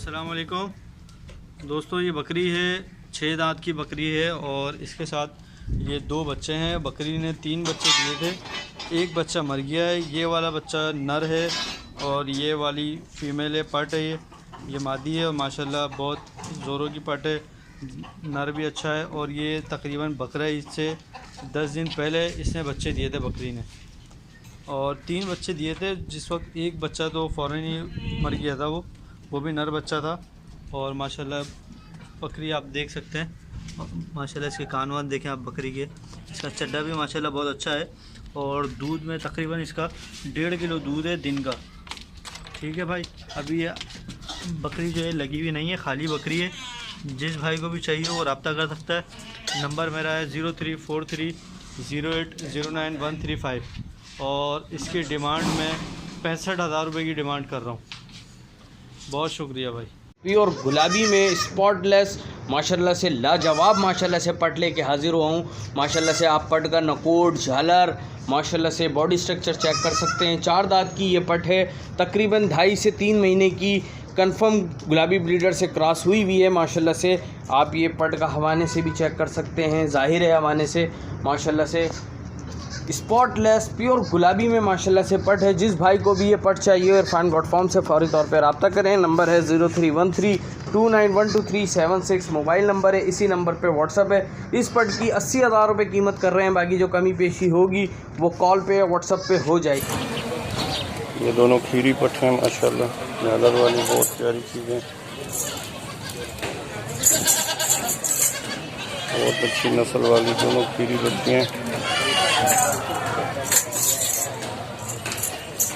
अस्सलाम वालेकुम दोस्तों, ये बकरी है 6 दांत की बकरी है और इसके साथ ये 2 बच्चे हैं। बकरी ने 3 बच्चे दिए थे, एक बच्चा मर गया है। ये वाला बच्चा नर है और ये वाली फ़ीमेल है, पट है। ये मादी है और माशाल्लाह बहुत ज़ोरों की पट है, नर भी अच्छा है। और ये तकरीबन बकरा है, इससे 10 दिन पहले इसने बच्चे दिए थे बकरी ने, और 3 बच्चे दिए थे। जिस वक्त एक बच्चा तो फ़ौरन ही मर गया था, वो भी नर बच्चा था। और माशाल्लाह बकरी आप देख सकते हैं, माशाल्लाह इसके कान वान देखें आप बकरी के। इसका चड्डा भी माशाल्लाह बहुत अच्छा है और दूध में तकरीबन इसका 1.5 किलो दूध है दिन का। ठीक है भाई, अभी ये बकरी जो है लगी हुई नहीं है, खाली बकरी है। जिस भाई को भी चाहिए वो रब्ता कर सकता है। नंबर मेरा है 034308091135 और इसकी डिमांड मैं 65,000 रुपये की डिमांड कर रहा हूँ। बहुत शुक्रिया भाई। प्योर गुलाबी में स्पॉटलेस माशाल्लाह से लाजवाब माशाल्लाह से पट लेके हाजिर हुआ हूँ। माशाल्लाह से आप पट का नकोट झालर माशाल्लाह से बॉडी स्ट्रक्चर चेक कर सकते हैं। 4 दांत की ये पट है, तकरीबन 2.5 से 3 महीने की, कंफर्म गुलाबी ब्रीडर से क्रॉस हुई हुई है। माशाल्लाह से आप ये पट का हवाने से भी चेक कर सकते हैं, ज़ाहिर है हवाने से माशाल्लाह से स्पॉटलेस प्योर गुलाबी में माशाल्लाह से पट है। जिस भाई को भी ये पट चाहिए इरफान गॉड फार्म से फौरी तौर पर रब्ता करें। नंबर है 0313291236 मोबाइल नंबर है, इसी नंबर पे व्हाट्सअप है। इस पट की 80,000 रुपये कीमत कर रहे हैं, बाकी जो कमी पेशी होगी वो कॉल पे या व्हाट्सअप पे हो जाएगी। ये दोनों खीरी पट हैं माशाल्लाह, झालर वाली बहुत प्यारी चीज़ें, बहुत अच्छी नस्ल वाली दोनों खीरी बच्ची हैं।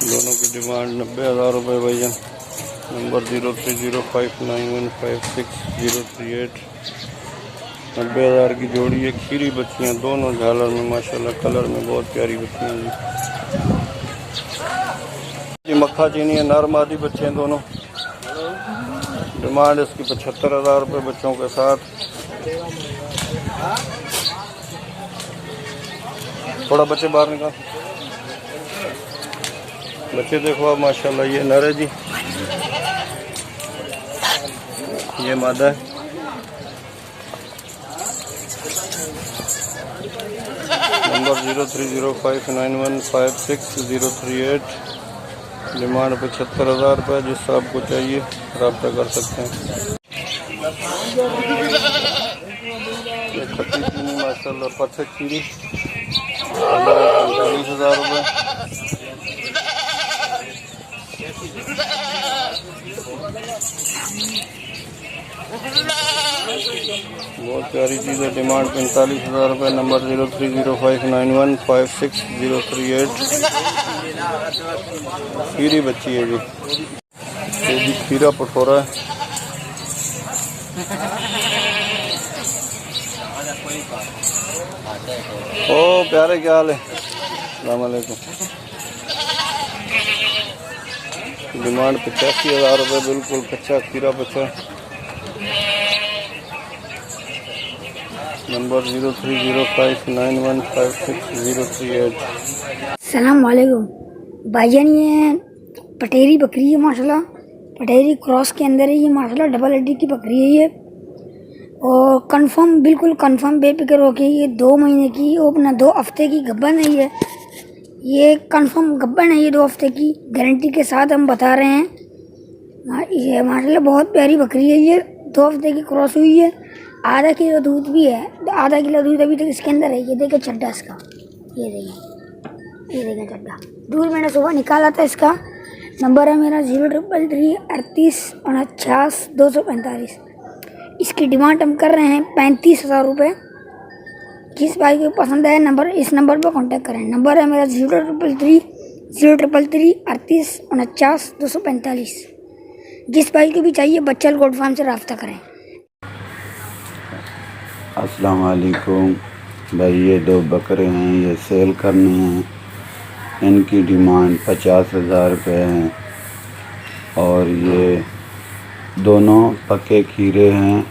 दोनों की डिमांड 90,000 रुपये भैया। नंबर 03059156 90,000 की जोड़ी है। खीरी बच्चियाँ दोनों झालर में माशाल्लाह, कलर में बहुत प्यारी बच्चियाँ हैं जी। मक्खा चीनी है, नर मादी बच्चे हैं दोनों। डिमांड इसकी 75,000 रुपये बच्चों के साथ। थोड़ा बच्चे बाहर निकाल, बच्चे देखो आप माशाल्लाह। ये नर है जी, ये मादा है। नंबर 03059156 डिमांड 75,000 रुपये। जिस आपको चाहिए रब्ता कर सकते हैं। ये खट्टी चीनी माशाल्लाह परफेक्ट चीनी 45,000 रुपये। बहुत प्यारी चीज़ है, डिमांड 45,000 रुपये। नंबर 03059156 खीरी बच्ची है जी, ये भी खीरा पठोरा है। ओ प्यारे, क्या हाल है? अस्सलाम वालेकुम। डिमांड 85,000 रुपये, बिल्कुल कच्चा खीरा बच्चा। नंबर 03059156 सलाम वालेकुम भाईजान। ये पटेरी बकरी है माशाल्लाह, पटेरी क्रॉस के अंदर है ये माशाल्लाह। डबल हड्डी की बकरी है ये और कंफर्म, बिल्कुल कंफर्म बेफिक्र होके ये 2 महीने की और अपना 2 हफ्ते की गब्बन है ये कंफर्म गब्बन है। ये 2 हफ्ते की गारंटी के साथ हम बता रहे हैं। ये माशाल्लाह बहुत प्यारी बकरी है। ये 2 हफ्ते की क्रॉस हुई है, आधा किलो दूध भी है। आधा किलो दूध अभी तक इसके अंदर है। ये देखे चड्डा इसका, ये देखें चड्डा। दूध मैंने सुबह निकाला था इसका। नंबर है मेरा 0333389245। इसकी डिमांड हम कर रहे हैं 35,000 रुपये। जिस भाई को पसंद है नंबर, इस नंबर पर कांटेक्ट करें। नंबर है मेरा 0333389245। जिस भाई को भी चाहिए बच्चल गोट फार्म से रब्ता करें। अस्सलाम वालेकुम भाई, ये 2 बकरे हैं, ये सेल करने हैं। इनकी डिमांड 50,000 रुपये है और ये दोनों पक्के खीरे हैं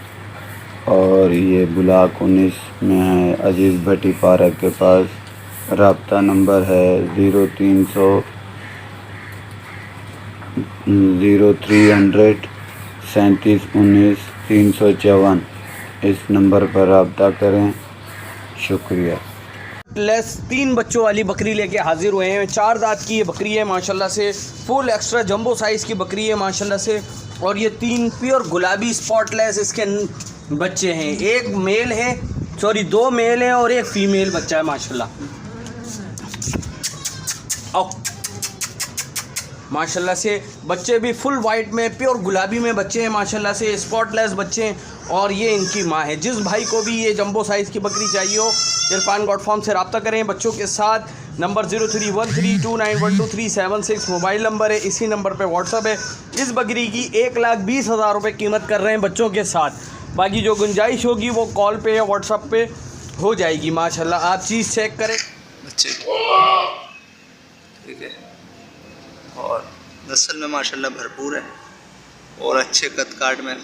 और ये ब्लॉक 19 में है, अजीज़ भट्टी पार्क के पास। रब्ता नंबर है 0300 0300 3719 इस नंबर पर रब्ता करें। शुक्रिया। लेस 3 बच्चों वाली बकरी लेके हाजिर हुए हैं। 4 दांत की ये बकरी है माशाल्लाह से, फुल एक्स्ट्रा जंबो साइज़ की बकरी है माशाल्लाह से। और ये 3 प्योर गुलाबी स्पॉटलेस इसके बच्चे हैं। एक मेल है, सॉरी 2 मेल हैं और एक फीमेल बच्चा है माशाल्लाह। आओ माशाल्लाह से बच्चे भी फुल वाइट में प्योर गुलाबी में बच्चे हैं माशाल्लाह से, स्पॉटलेस बच्चे हैं। और ये इनकी माँ है। जिस भाई को भी ये जंबो साइज़ की बकरी चाहिए हो, इरफान गॉड फार्म से रब्ता करें बच्चों के साथ। नंबर 0313291236 मोबाइल नंबर है, इसी नंबर पे व्हाट्सअप है। इस बकरी की 1,20,000 रुपये कीमत कर रहे हैं बच्चों के साथ। बाकी जो गुंजाइश होगी वो कॉल पे या व्हाट्सअप पे हो जाएगी माशाल्लाह। आप चीज़ चेक करें बच्चे, ठीक है। और नस्ल में माशाल्लाह भरपूर है और अच्छे कद काट में।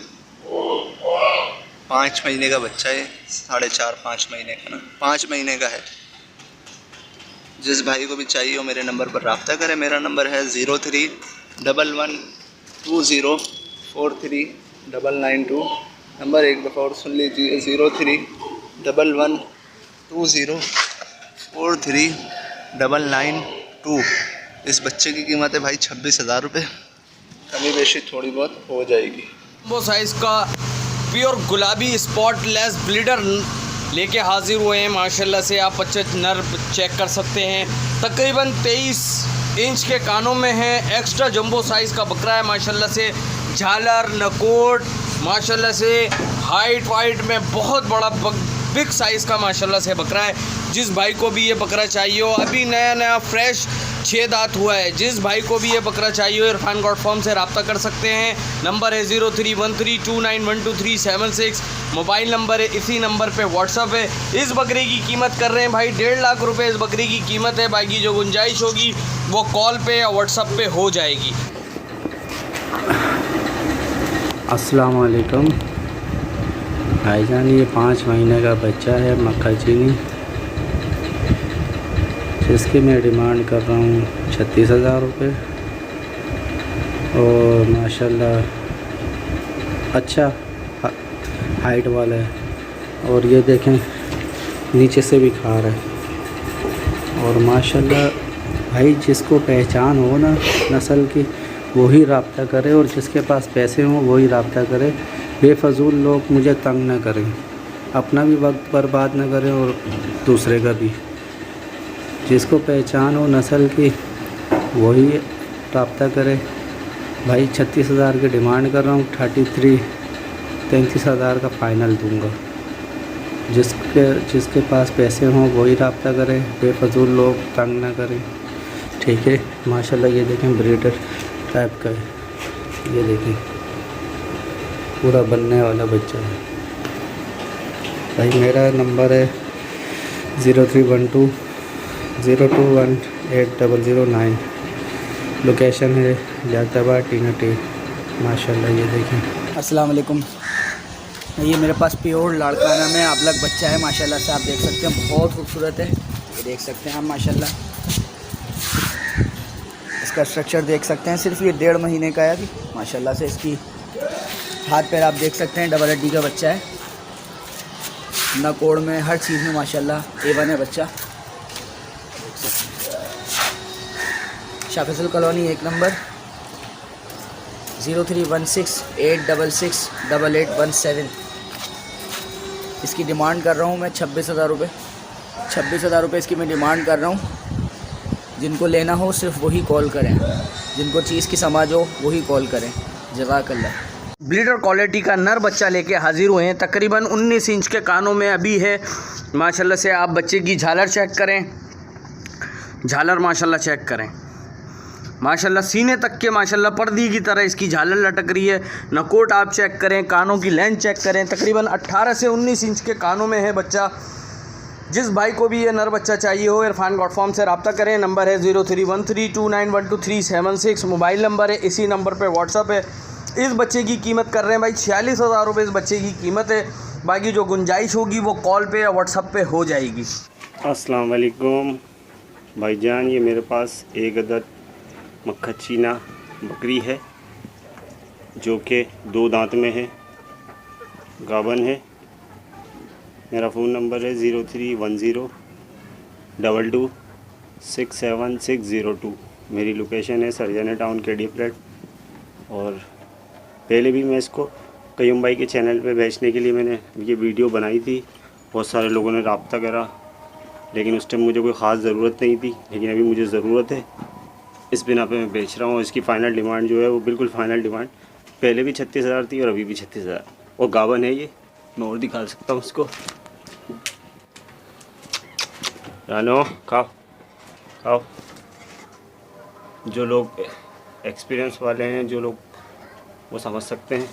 5 महीने का बच्चा है, 4.5-5 महीने का ना, 5 महीने का है। जिस भाई को भी चाहिए हो मेरे नंबर पर रब्ता करें। मेरा नंबर है 0311204392। नंबर एक दफ़ा और सुन लीजिए, 0311204392। इस बच्चे की कीमत है भाई 26,000 रुपये। कमी बेशी थोड़ी बहुत हो जाएगी। वो साइज़ का प्योर गुलाबी स्पॉटलेस ब्लीडर लेके हाजिर हुए हैं माशाल्लाह से। आप बच्चे नर चेक कर सकते हैं। तकरीबन 23 इंच के कानों में है। एक्स्ट्रा जंबो साइज़ का बकरा है माशाल्लाह से। झालर नकोट माशाल्लाह से, हाइट वाइट में बहुत बड़ा बिग साइज़ का माशाल्लाह से बकरा है। जिस भाई को भी ये बकरा चाहिए हो, अभी नया फ्रेश 6 दांत हुआ है। जिस भाई को भी ये बकरा चाहिए हो, इरफान गॉड फार्म से रब्ता कर सकते हैं। नंबर है 0313291236 मोबाइल नंबर है, इसी नंबर पे व्हाट्सअप है। इस बकरे की कीमत कर रहे हैं भाई 1.5 लाख रुपए। इस बकरी की कीमत है। बाकी जो गुंजाइश होगी वो कॉल पे या व्हाट्सअप पे हो जाएगी। अस्सलाम वालेकुम भाईजान, ये 5 महीने का बच्चा है मक्खा चीनी, जिसकी मैं डिमांड कर रहा हूँ 36,000 रुपये। और माशाल्लाह अच्छा हाइट वाला है। और ये देखें नीचे से भी खा रहा है। और माशाल्लाह भाई जिसको पहचान हो ना नस्ल की वही रब्ता करे, और जिसके पास पैसे हों वही रब्ता करे। बेफजूल लोग मुझे तंग ना करें, अपना भी वक्त बर्बाद ना करें और दूसरे का भी। जिसको पहचान हो नस्ल की वही रब्ता करे। भाई 36,000 की डिमांड कर रहा हूँ, 33,000 का फ़ाइनल दूंगा। जिसके पास पैसे हों वही रब्ता करें, बेफजूल लोग तंग ना करें, ठीक है। माशाल्लाह ये देखें ब्रीडर टाइप का है, ये देखें पूरा बनने वाला बच्चा है। भाई मेरा नंबर है 0312021809। लोकेशन है जाताबाद टीना टी। माशाल्लाह ये देखें। अस्सलाम वालेकुम। ये मेरे पास प्योर लाड़काना में आबलक बच्चा है माशाल्लाह से। आप देख सकते हैं बहुत खूबसूरत है, ये देख सकते हैं आप माशाल्लाह। इसका स्ट्रक्चर देख सकते हैं, सिर्फ ये 1.5 महीने का है अभी माशाल्लाह से। इसकी हाथ पैर आप देख सकते हैं, डबल हड्डी का बच्चा है। नकोड़ में हर चीज़ में माशाल्लाह A1 है बच्चा। शाफिजुल कॉलोनी 1 नंबर 0316866817। इसकी डिमांड कर रहा हूँ मैं 26,000 रुपये। 26,000 रुपये इसकी मैं डिमांड कर रहा हूँ। जिनको लेना हो सिर्फ वही कॉल करें, जिनको चीज़ की समझ हो वही कॉल करें। जज़ाकल्लाह। ब्लीडर क्वालिटी का नर बच्चा लेके हाजिर हुए हैं। तकरीबन 19 इंच के कानों में अभी है माशाल्लाह से। आप बच्चे की झालर चेक करें, झालर माशाल्लाह चेक करें। माशाल्लाह सीने तक के माशाल्लाह पर्दी की तरह इसकी झालर लटक रही है। नकोट आप चेक करें, कानों की लेंथ चेक करें। तकरीबन 18 से 19 इंच के कानों में है बच्चा। जिस भाई को भी ये नर बच्चा चाहिए हो, इरफान गॉड फार्म से रब्ता करें। नंबर है 0313291236 मोबाइल नंबर है, इसी नंबर पे व्हाट्सअप है। इस बच्चे की कीमत कर रहे हैं भाई 46,000 रुपये इस बच्चे की कीमत है। बाकी जो गुंजाइश होगी वो कॉल पे या व्हाट्सअप पे हो जाएगी। अस्सलाम वालेकुम भाईजान, ये मेरे पास एक अदद मक्खा चीना बकरी है। जो कि 2 दांत में है, गाबन है। मेरा फ़ोन नंबर है 031022267602। मेरी लोकेशन है सरजाना टाउन केडी फ्लैट। और पहले भी मैं इसको कयूम भाई के चैनल पे बेचने के लिए मैंने ये वीडियो बनाई थी। बहुत सारे लोगों ने रब्ता करा, लेकिन उस टाइम मुझे कोई ख़ास ज़रूरत नहीं थी, लेकिन अभी मुझे ज़रूरत है, इस बिना पे मैं बेच रहा हूँ। इसकी फ़ाइनल डिमांड जो है वो बिल्कुल फ़ाइनल डिमांड, पहले भी 36,000 थी और अभी भी 36,000। और गाबन है ये, मैं और दिखा सकता हूँ उसको। रानो खाओ खाओ। जो लोग एक्सपीरियंस वाले हैं, जो लोग वो समझ सकते हैं।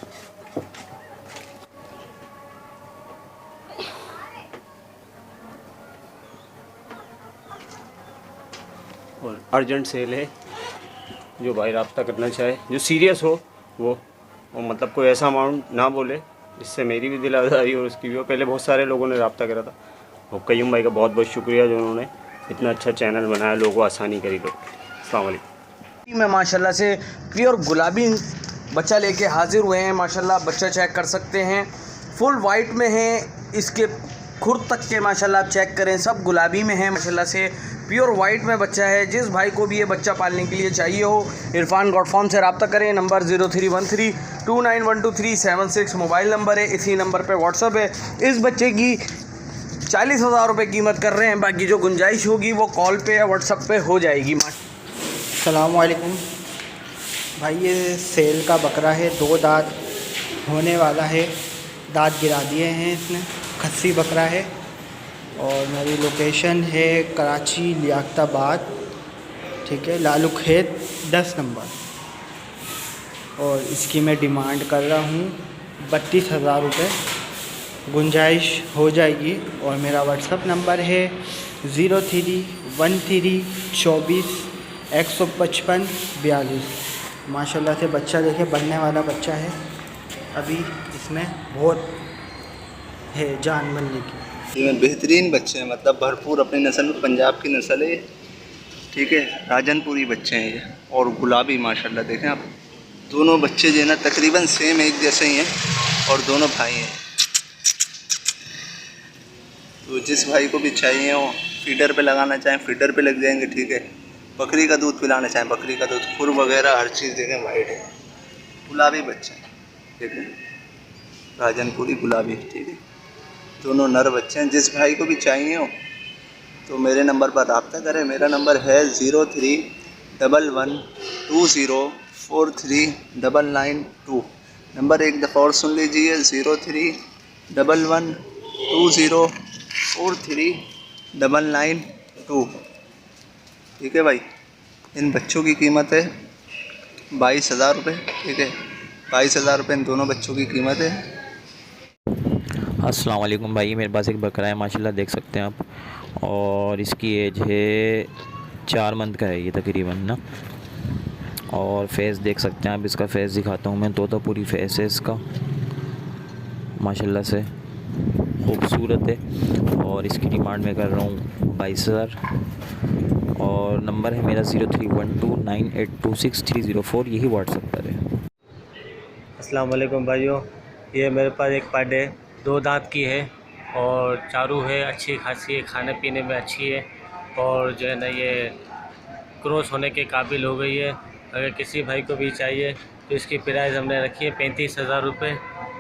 और अर्जेंट सेल है, जो भाई रब्ता करना चाहे, जो सीरियस हो वो, और मतलब कोई ऐसा अमाउंट ना बोले जिससे मेरी भी दिल आज़ारी और उसकी भी हो। पहले बहुत सारे लोगों ने रब्ता करा था, और कयूम भाई का बहुत बहुत शुक्रिया जो उन्होंने इतना अच्छा चैनल बनाया, लोगों को आसानी करी। तो अस्सलाम वालेकुम। में माशाल्लाह से प्योर गुलाबी बच्चा लेके हाजिर हुए हैं। माशाल्लाह बच्चा चेक कर सकते हैं, फुल वाइट में है, इसके खुर तक के माशाल्लाह आप चेक करें सब गुलाबी में है। माशाल्लाह से प्योर वाइट में बच्चा है। जिस भाई को भी ये बच्चा पालने के लिए चाहिए हो, इरफान गॉड फार्म से रब्ता करें। नंबर 0313291236 मोबाइल नंबर है, इसी नंबर पे व्हाट्सअप है। इस बच्चे की 40,000 रुपये कीमत कर रहे हैं, बाकी जो गुंजाइश होगी वो कॉल पे या व्हाट्सअप पे हो जाएगी। अस्सलामुअलैकुम भाई, ये सेल का बकरा है, 2 दांत होने वाला है, दांत गिरा दिए हैं इसने, खस्सी बकरा है। और मेरी लोकेशन है कराची लियाकताबाद, ठीक है, लालू खेत 10 नंबर। और इसकी मैं डिमांड कर रहा हूँ 32,000 रुपये, गुंजाइश हो जाएगी। और मेरा व्हाट्सअप नंबर है 031324015542। माशाल्लाह से बच्चा देखे, बनने वाला बच्चा है, अभी इसमें बहुत है जान बनने की। ये बेहतरीन बच्चे हैं, मतलब भरपूर अपनी नस्ल में, पंजाब की नस्ल है, ठीक है, राजनपुरी बच्चे हैं ये। और गुलाबी माशाल्लाह देखें आप, दोनों बच्चे जो है ना तकरीबन सेम एक जैसे ही हैं, और दोनों भाई हैं। तो जिस भाई को भी चाहिए हो, फीडर पे लगाना चाहें फीडर पे लग जाएंगे, ठीक है। बकरी का दूध पिलाना चाहें बकरी का दूध, खुर वगैरह हर चीज़ देखें वाइट है, गुलाबी बच्चे हैं, ठीक है, राजनपुरी गुलाबी, ठीक है। दोनों नर बच्चे हैं। जिस भाई को भी चाहिए हो तो मेरे नंबर पर रब्ता करें। मेरा नंबर है 031120439992। नंबर एक दफ़ा और सुन लीजिए, 031120439992, ठीक है भाई। इन बच्चों की कीमत है 22,000 रुपये, ठीक है, 22,000 रुपये इन दोनों बच्चों की कीमत है। अस्सलाम वालेकुम भाई, मेरे पास एक बकरा है माशाल्लाह, देख सकते हैं आप। और इसकी एज है 4 मंथ का है ये तकरीबन ना। और फेस देख सकते हैं आप, इसका फेस दिखाता हूँ मैं, तो पूरी फेस है इसका, माशाल्लाह से खूबसूरत है। और इसकी डिमांड मैं कर रहा हूँ 22,000। और नंबर है मेरा 031298263004, यही व्हाट्सएप पर है। अस्सलाम वालेकुम भाइयों, ये मेरे पास एक पाड है, 2 दांत की है और चारू है, अच्छी खासी है, खाने पीने में अच्छी है, और जो है ना ये क्रॉस होने के काबिल हो गई है। अगर किसी भाई को भी चाहिए तो इसकी प्राइस हमने रखी है 35,000 रुपये,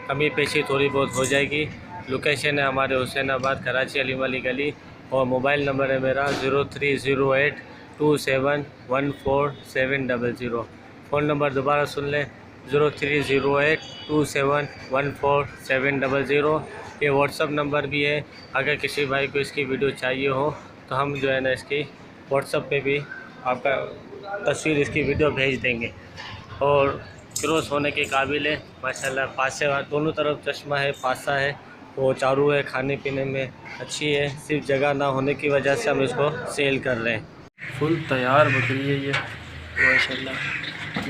कमी पेशी थोड़ी बहुत हो जाएगी। लोकेशन है हमारे हुसैनाबाद कराची अली वाली गली, और मोबाइल नंबर है मेरा 0308271470। फ़ोन नंबर दोबारा सुन लें, 0308271470। ये व्हाट्सअप नंबर भी है। अगर किसी भाई को इसकी वीडियो चाहिए हो तो हम जो है ना इसकी व्हाट्सअप पे भी आपका तस्वीर इसकी वीडियो भेज देंगे। और क्रॉस होने के काबिल है माशाल्लाह, पासे दोनों तरफ चश्मा है, पासा है, वो चारू है, खाने पीने में अच्छी है, सिर्फ जगह ना होने की वजह से हम इसको सेल कर रहे हैं। फुल तैयार बकरी है ये माशाल्लाह,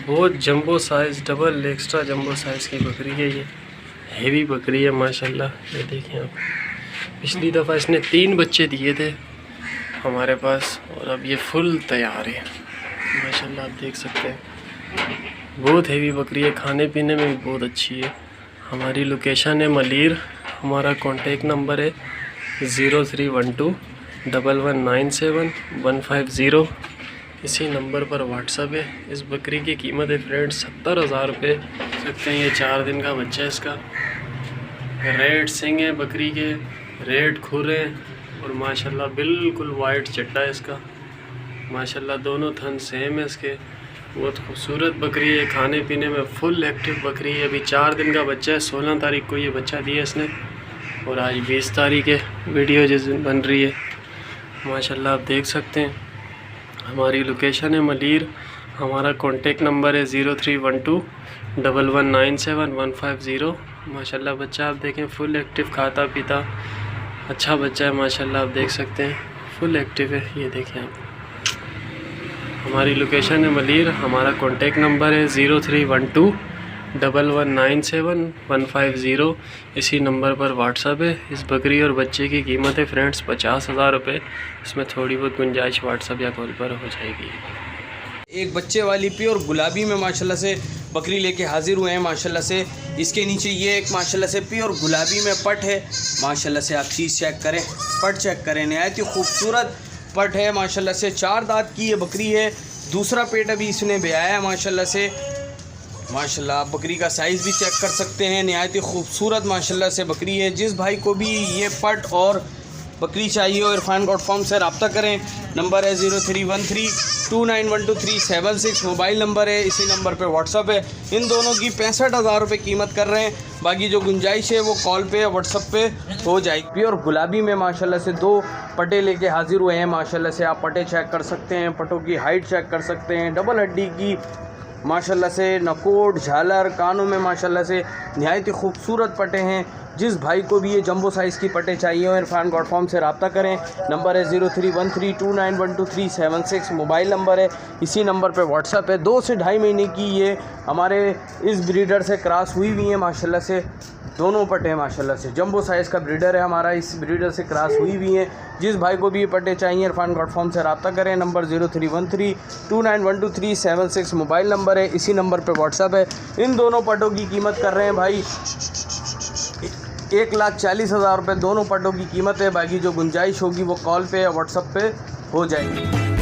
बहुत jumbo size, double extra jumbo size की बकरी है ये, हेवी बकरी है माशाल्लाह। ये देखें आप, पिछली दफ़ा इसने 3 बच्चे दिए थे हमारे पास, और अब ये फुल तैयार है माशाल्लाह, आप देख सकते हैं। बहुत हेवी बकरी है, खाने पीने में भी बहुत अच्छी है। हमारी लोकेशन है मलीर। हमारा कॉन्टेक्ट नंबर है 03121197 इसी नंबर पर व्हाट्सअप है। इस बकरी की कीमत है फ्रेंड्स 70,000 रुपये। सकते हैं ये 4 दिन का बच्चा है इसका। रेड सिंग है बकरी के, रेड खुर है और माशाल्लाह बिल्कुल वाइट चट्टा है इसका। माशाल्लाह दोनों थन सेम है इसके। बहुत खूबसूरत बकरी है, खाने पीने में फुल एक्टिव बकरी है। अभी 4 दिन का बच्चा है। 16 तारीख को ये बच्चा दिया इसने और आज 20 तारीख है। वीडियो जिस दिन बन रही है माशाल्लाह आप देख सकते हैं। हमारी लोकेशन है मलीर। हमारा कॉन्टेक्ट नंबर है 03121197 माशाल्लाह बच्चा आप देखें फुल एक्टिव, खाता पीता अच्छा बच्चा है माशाल्लाह आप देख सकते हैं, फुल एक्टिव है। ये देखें आप। हमारी लोकेशन है मलीर। हमारा कॉन्टेक्ट नंबर है 03121197 इसी नंबर पर व्हाट्सअप है। इस बकरी और बच्चे की कीमत है फ्रेंड्स 50,000 रुपये। इसमें थोड़ी बहुत गुंजाइश व्हाट्सअप या कॉल पर हो जाएगी। एक बच्चे वाली प्योर गुलाबी में माशाल्लाह से बकरी लेके हाजिर हुए हैं माशाल्लाह से। इसके नीचे ये एक माशाल्लाह से प्योर गुलाबी में पट है। माशाल्लाह से आप चीज़ चेक करें, पट चेक करें, नहायत ही खूबसूरत पट है माशाल्लाह से। 4 दांत की ये बकरी है। दूसरा पेट अभी इसने ब्याया है माशाल्लाह से। माशाल्लाह आप बकरी का साइज़ भी चेक कर सकते हैं। नहायत ही खूबसूरत माशाल्लाह से बकरी है। जिस भाई को भी ये पट और बकरी चाहिए और इरफान गॉड फार्म से रब्ता करें। नंबर है 0313291236 मोबाइल नंबर है। इसी नंबर पे व्हाट्सअप है। इन दोनों की 65,000 रुपये कीमत कर रहे हैं। बाकी जो गुंजाइश है वो कॉल पे या व्हाट्सअप पे हो जाएगी। प्योर गुलाबी में माशाल्लाह से 2 पटे लेके हाजिर हुए हैं माशाल्लाह से। आप पटे चेक कर सकते हैं, पटों की हाइट चेक कर सकते हैं। डबल हड्डी की माशाल्लाह से नकोट, झालर, कानों में माशाल्लाह से नहायत ही खूबसूरत पटे हैं। जिस भाई को भी ये जंबो साइज़ की पटे चाहिए हो इरफान गॉड फार्म से रब्ता करें। नंबर है 0313291236 मोबाइल नंबर है। इसी नंबर पे व्हाट्सअप है। 2 से 2.5 महीने की ये हमारे इस ब्रीडर से क्रॉस हुई हुई है माशाल्लाह से। दोनों पटे माशाल्लाह से जंबो साइज़ का ब्रीडर है हमारा, इस ब्रीडर से क्रॉस हुई हुई है। जिस भाई को भी ये पटे चाहिए इरफान गॉड फार्म से रब्ता करें। नंबर 0313291236 मोबाइल नंबर है। इसी नंबर पे व्हाट्सअप है। इन दोनों पटों की कीमत कर रहे हैं भाई 1,40,000 रुपये दोनों पटों की कीमत है। बाकी जो गुंजाइश होगी वो कॉल पे या व्हाट्सअप पे हो जाएगी।